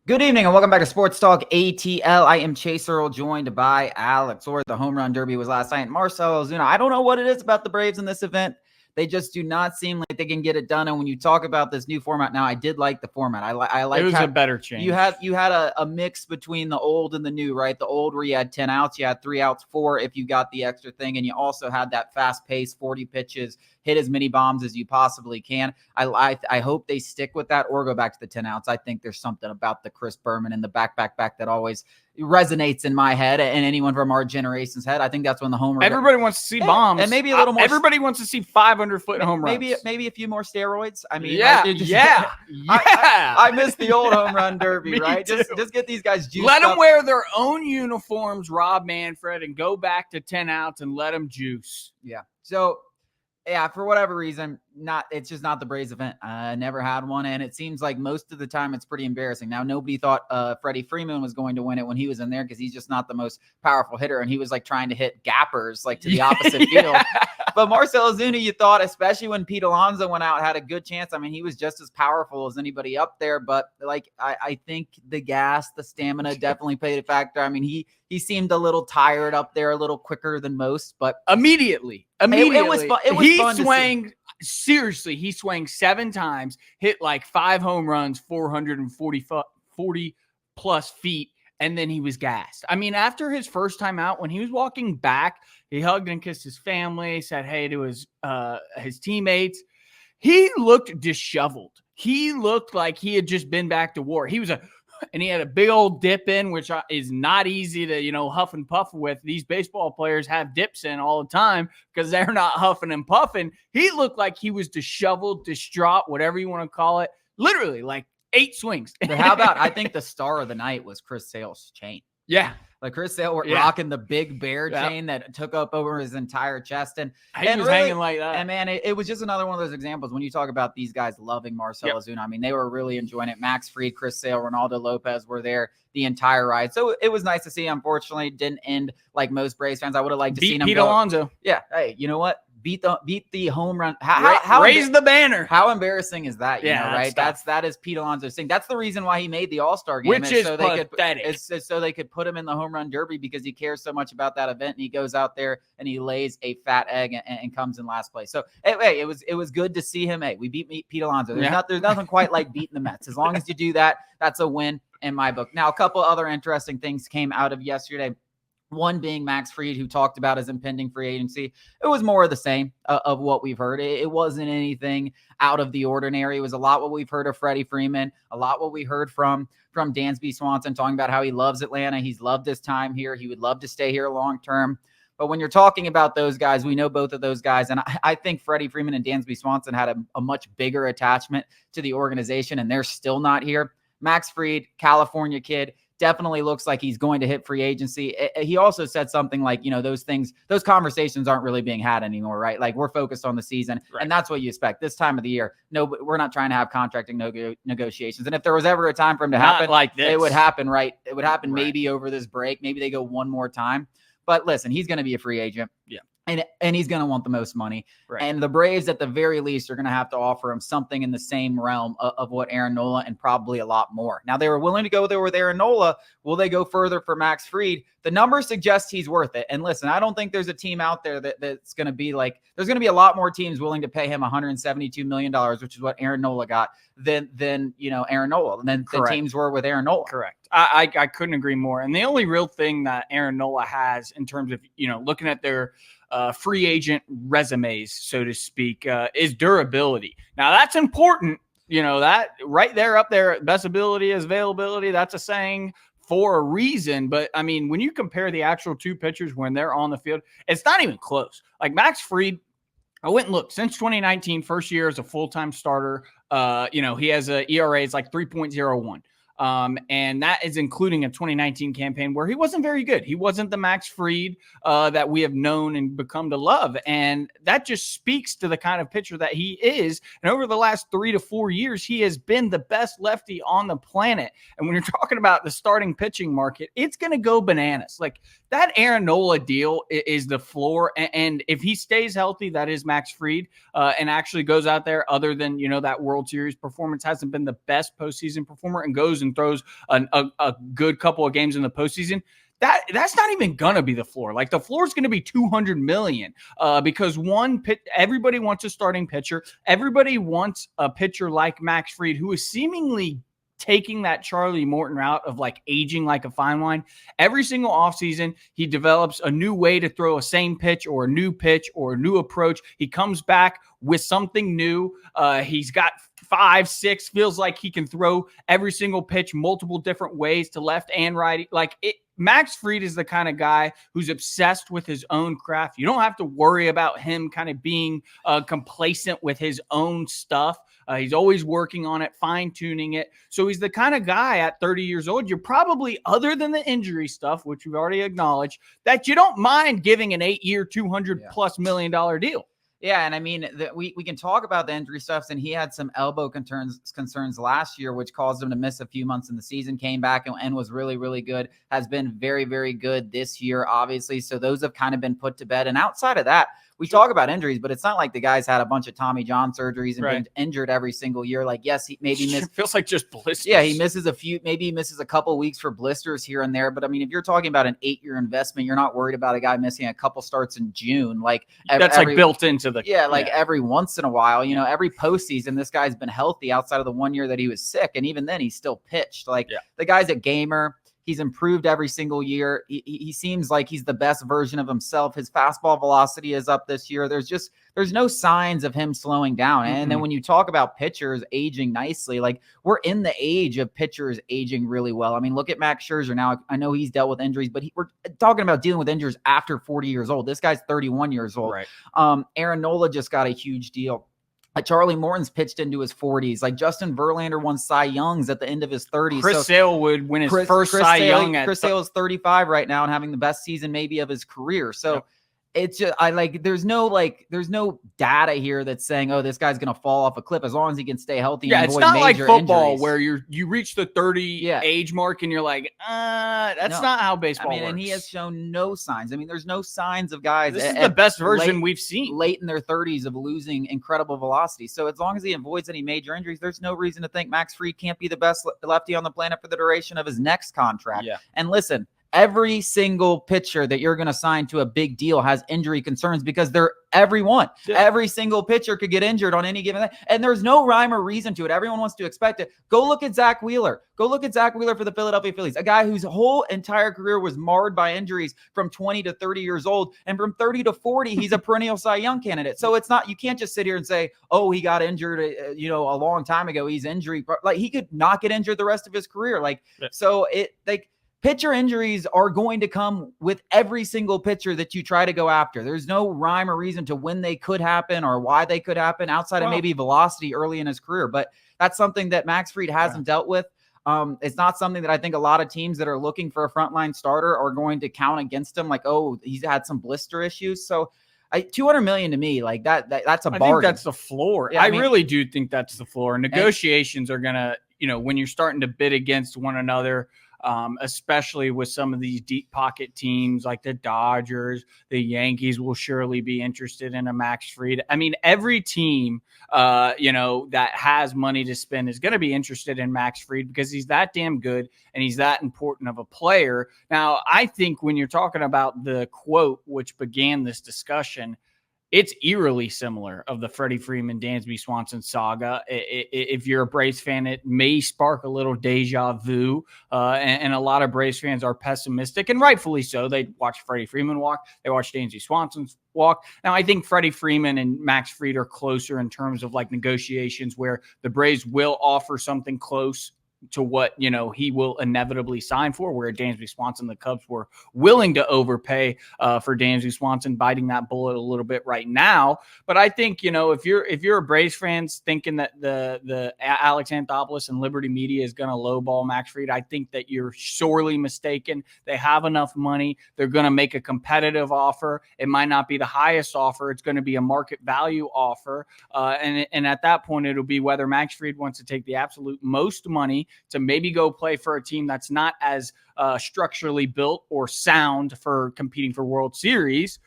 Good evening and welcome back to Sports Talk ATL. I am Chase Earl, joined by Alex Orr. The home run derby was last night. Marcell Ozuna. I don't know what it is about the Braves in this event. They just do not seem like they can get it done. And when you talk about this new format, now I did like the format. I like it was a better change. You had a mix between the old and the new, right? The old where you had 10 outs, you had 3 outs, 4 if you got the extra thing, and you also had that fast pace, 40 pitches, hit as many bombs as you possibly can. I hope they stick with that or go back to the 10 outs. I think there's something about the Chris Berman and the back that always resonates in my head and anyone from our generation's head. I think that's when the homer. Everybody wants to see bombs, and maybe a little more. Everybody wants to see 500-foot home runs. Maybe a few more steroids. I mean, yeah. I miss the old home run derby, right? Too. Just get these guys juiced. Let them up. wear their own uniforms, Rob Manfred, and go back to 10 outs and let them juice. Yeah. So. Yeah, for whatever reason, it's just not the Braves event. I never had one, and it seems like most of the time it's pretty embarrassing. Now, nobody thought Freddie Freeman was going to win it when he was in there because he's just not the most powerful hitter, and he was like trying to hit gappers like to the opposite field. But Marcell Ozuna, you thought, especially when Pete Alonso went out, had a good chance. I mean, he was just as powerful as anybody up there, but like I think the gas, the stamina definitely played a factor. I mean, he seemed a little tired up there, a little quicker than most, but immediately. It was fun. It was fun to see. Seriously, he swung 7 times, hit like 5 home runs, 40 plus feet, and then he was gassed. I mean, after his first time out, when he was walking back, he hugged and kissed his family, said hey to his teammates. He looked disheveled. He looked like he had just been back to war. And he had a big old dip in, which is not easy to, huff and puff with. These baseball players have dips in all the time because they're not huffing and puffing. He looked like he was disheveled, distraught, whatever you want to call it. Literally, like 8 swings. But how about, I think the star of the night was Chris Sale's chain. Yeah. Like Chris Sale rocking the big bear chain that took up over his entire chest. And he was really hanging like that. And man, it was just another one of those examples when you talk about these guys loving Marcell Ozuna. I mean, they were really enjoying it. Max Fried, Chris Sale, Ronaldo Lopez were there the entire ride. So it was nice to see. Unfortunately, it didn't end like most Braves fans. I would have liked to see him Pete Alonso. Yeah. Hey, you know what? Beat the home run. Raise the banner. How embarrassing is that? You know, right? That's that is Pete Alonso's thing. That's the reason why he made the All-Star game, which is so pathetic. It's so they could put him in the home run derby because he cares so much about that event, and he goes out there and he lays a fat egg and comes in last place. So hey, it was good to see him. Hey, we beat Pete Alonso. There's nothing quite like beating the Mets. As long as you do that, that's a win in my book. Now, a couple other interesting things came out of yesterday. One being Max Fried, who talked about his impending free agency. It was more of the same of what we've heard. It wasn't anything out of the ordinary. It was a lot what we've heard of Freddie Freeman, a lot what we heard from Dansby Swanson talking about how he loves Atlanta. He's loved his time here. He would love to stay here long term. But when you're talking about those guys, we know both of those guys. And I think Freddie Freeman and Dansby Swanson had a much bigger attachment to the organization, and they're still not here. Max Fried, California kid, definitely looks like he's going to hit free agency. He also said something like, those conversations aren't really being had anymore, right? Like, we're focused on the season, right. And that's what you expect this time of the year. No, we're not trying to have contracting negotiations. And if there was ever a time for him to happen, like this, it would happen, right? It would happen maybe over this break. Maybe they go one more time. But listen, he's going to be a free agent. Yeah. And he's going to want the most money. Right. And the Braves, at the very least, are going to have to offer him something in the same realm of what Aaron Nola, and probably a lot more. Now, they were willing to go there with Aaron Nola. Will they go further for Max Fried? The numbers suggest he's worth it. And listen, I don't think there's a team out there that's going to be like, there's going to be a lot more teams willing to pay him $172 million, which is what Aaron Nola got, than Aaron Nola. And then the teams were with Aaron Nola. Correct. I couldn't agree more. And the only real thing that Aaron Nola has in terms of, looking at their free agent resumes, so to speak, is durability. Now, that's important. That right there up there, best ability is availability. That's a saying for a reason. But I mean, when you compare the actual two pitchers when they're on the field, it's not even close. Like Max Fried, I went and looked since 2019, first year as a full-time starter. He has a ERA, it's like 3.01. And that is including a 2019 campaign where he wasn't very good. He wasn't the Max Fried that we have known and become to love. And that just speaks to the kind of pitcher that he is. And over the last 3 to 4 years, he has been the best lefty on the planet. And when you're talking about the starting pitching market, it's going to go bananas. Like that Aaron Nola deal is the floor. And if he stays healthy, that is Max Fried, and actually goes out there, other than, that World Series performance, hasn't been the best postseason performer, and goes and and throws a good couple of games in the postseason, that's not even gonna be the floor. Like the floor is gonna be $200 million because everybody wants a starting pitcher. Everybody wants a pitcher like Max Fried, who is seemingly taking that Charlie Morton route of like aging like a fine wine. Every single offseason, he develops a new way to throw a same pitch or a new approach. He comes back with something new. He's got 5, 6, feels like he can throw every single pitch multiple different ways to left and right. Max Fried is the kind of guy who's obsessed with his own craft. You don't have to worry about him kind of being complacent with his own stuff. He's always working on it, fine-tuning it. So he's the kind of guy at 30 years old, you're probably, other than the injury stuff, which we've already acknowledged, that you don't mind giving an 8-year, $200+ million deal. Yeah, and I mean, we can talk about the injury stuff, and he had some elbow concerns last year, which caused him to miss a few months in the season, came back and was really, really good, has been very, very good this year, obviously. So those have kind of been put to bed. And outside of that, we talk about injuries, but it's not like the guy's had a bunch of Tommy John surgeries and been injured every single year. Like, yes, he maybe missed. It feels like just blisters. Yeah, he misses he misses a couple weeks for blisters here and there. But I mean, if you're talking about an 8-year investment, you're not worried about a guy missing a couple starts in June. Like that's like built into the every once in a while, every postseason, this guy's been healthy outside of the 1 year that he was sick, and even then, he still pitched. The guy's a gamer. He's improved every single year. He seems like he's the best version of himself. His fastball velocity is up this year. There's no signs of him slowing down. Mm-hmm. And then when you talk about pitchers aging nicely, like we're in the age of pitchers aging really well. I mean, look at Max Scherzer now. I know he's dealt with injuries, but we're talking about dealing with injuries after 40 years old. This guy's 31 years old. Right. Aaron Nola just got a huge deal. Charlie Morton's pitched into his 40s. Like Justin Verlander won Cy Youngs at the end of his 30s. Chris Sale would win his first Cy Young. Chris Sale is 35 right now and having the best season maybe of his career. So it's just there's no data here that's saying, oh, this guy's gonna fall off a cliff as long as he can stay healthy. Yeah, and it's avoid not like football injuries. where you reach the 30 age mark and you're like, that's not how baseball works. And he has shown no signs. I mean, there's no signs of guys. This is the best version we've seen late in their 30s of losing incredible velocity. So as long as he avoids any major injuries, there's no reason to think Max Fried can't be the best lefty on the planet for the duration of his next contract. Yeah. And listen, every single pitcher that you're going to sign to a big deal has injury concerns because every single pitcher could get injured on any given day. And there's no rhyme or reason to it. Everyone wants to expect it. Go look at Zach Wheeler. Go look at Zach Wheeler for the Philadelphia Phillies, a guy whose whole entire career was marred by injuries from 20 to 30 years old. And from 30 to 40, he's a perennial Cy Young candidate. So it's not, you can't just sit here and say, oh, he got injured, a long time ago. He's injury. Like he could not get injured the rest of his career. Pitcher injuries are going to come with every single pitcher that you try to go after. There's no rhyme or reason to when they could happen or why they could happen outside of maybe velocity early in his career. But that's something that Max Fried hasn't dealt with. It's not something that I think a lot of teams that are looking for a frontline starter are going to count against him. Like, oh, he's had some blister issues. So $200 million to me, like that's a bargain. I think that's the floor. Yeah, I really do think that's the floor. Negotiations are going to, when you're starting to bid against one another, especially with some of these deep pocket teams like the Dodgers, the Yankees will surely be interested in a Max Fried. I mean, every team, that has money to spend is going to be interested in Max Fried because he's that damn good and he's that important of a player. Now, I think when you're talking about the quote, which began this discussion, it's eerily similar of the Freddie Freeman, Dansby Swanson saga. If you're a Braves fan, it may spark a little deja vu. And a lot of Braves fans are pessimistic, and rightfully so. They watch Freddie Freeman walk. They watch Dansby Swanson walk. Now, I think Freddie Freeman and Max Fried are closer in terms of like negotiations where the Braves will offer something close to what, he will inevitably sign for, where Dansby Swanson, the Cubs were willing to overpay for Dansby Swanson, biting that bullet a little bit right now. But I think, if you're a Braves fans thinking that the Alex Anthopoulos and Liberty Media is going to lowball Max Fried, I think that you're sorely mistaken. They have enough money. They're going to make a competitive offer. It might not be the highest offer. It's going to be a market value offer. And at that point, it'll be whether Max Fried wants to take the absolute most money to maybe go play for a team that's not as structurally built or sound for competing for World Series,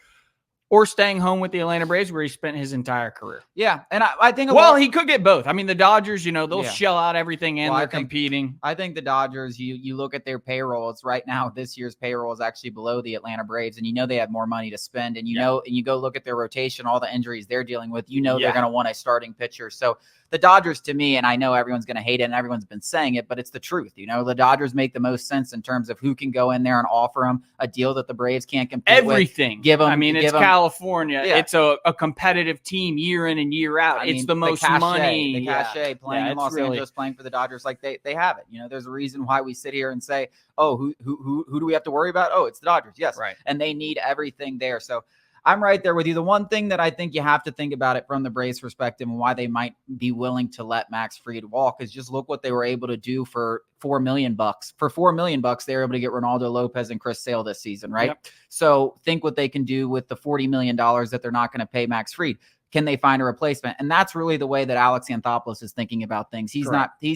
or staying home with the Atlanta Braves where he spent his entire career. Yeah, and I think he could get both. I mean, the Dodgers, they'll shell out everything and they're competing. I think the Dodgers, you look at their payrolls right now, this year's payroll is actually below the Atlanta Braves, and they have more money to spend, and and you go look at their rotation, all the injuries they're dealing with, they're going to want a starting pitcher. So the Dodgers, to me, and I know everyone's going to hate it and everyone's been saying it, but it's the truth. The Dodgers make the most sense in terms of who can go in there and offer them a deal that the Braves can't compete everything. Give them. I mean, it's California. Yeah. It's a competitive team year in and year out. It's the most money. The cachet playing in Los Angeles, playing for the Dodgers, like they have it. There's a reason why we sit here and say, oh, who do we have to worry about? Oh, it's the Dodgers. Yes. Right. And they need everything there. So I'm right there with you. The one thing that I think you have to think about it from the Braves perspective and why they might be willing to let Max Fried walk is just look what they were able to do for $4 million. For $4 million, they were able to get Ronaldo Lopez and Chris Sale this season, right? Yep. So think what they can do with the $40 million that they're not going to pay Max Fried. Can they find a replacement? And that's really the way that Alex Anthopoulos is thinking about things. He's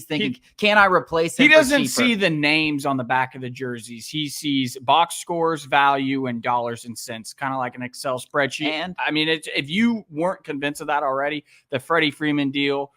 thinking, can I replace him? He doesn't see the names on the back of the jerseys. He sees box scores, value, and dollars and cents, kind of like an Excel spreadsheet. And I mean, if you weren't convinced of that already, the Freddie Freeman deal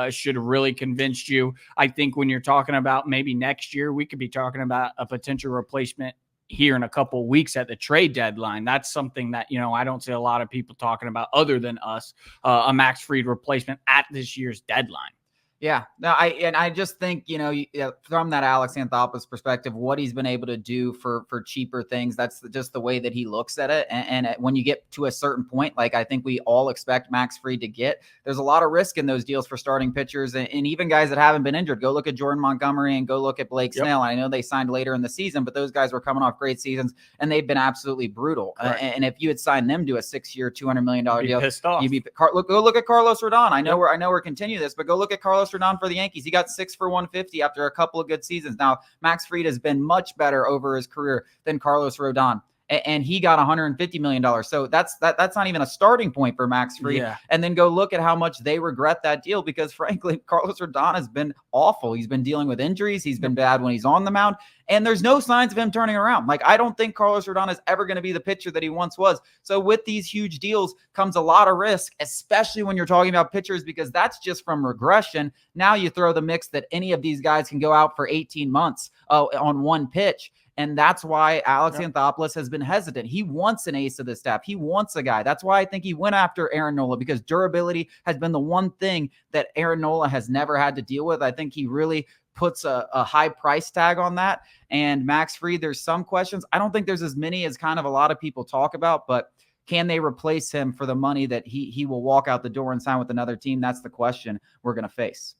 should have really convinced you. I think when you're talking about maybe next year, we could be talking about a potential replacement here in a couple of weeks at the trade deadline. That's something that, I don't see a lot of people talking about other than us, a Max Fried replacement at this year's deadline. Yeah, no, I just think, from that Alex Anthopoulos perspective, what he's been able to do for cheaper things, that's just the way that he looks at it. And when you get to a certain point, like I think we all expect Max Fried to get, there's a lot of risk in those deals for starting pitchers and even guys that haven't been injured. Go look at Jordan Montgomery and go look at Blake Snell. I know they signed later in the season, but those guys were coming off great seasons and they've been absolutely brutal. Right. And if you had signed them to a 6-year, $200 million deal, pissed off. Go look at Carlos Rodon. I know we're continuing this, but go look at Carlos Rodon for the Yankees. He got 6 for 150 after a couple of good seasons. Now, Max Fried has been much better over his career than Carlos Rodon, and he got $150 million. So that's not even a starting point for Max Fried. Yeah. And then go look at how much they regret that deal because, frankly, Carlos Rodon has been awful. He's been dealing with injuries. He's been bad when he's on the mound. And there's no signs of him turning around. Like, I don't think Carlos Rodon is ever going to be the pitcher that he once was. So with these huge deals comes a lot of risk, especially when you're talking about pitchers, because that's just from regression. Now you throw the mix that any of these guys can go out for 18 months on one pitch. And that's why Alex Anthopoulos has been hesitant. He wants an ace of the staff. He wants a guy. That's why I think he went after Aaron Nola, because durability has been the one thing that Aaron Nola has never had to deal with. I think he really puts a high price tag on that. And Max Fried, there's some questions. I don't think there's as many as kind of a lot of people talk about, but can they replace him for the money that he will walk out the door and sign with another team? That's the question we're going to face.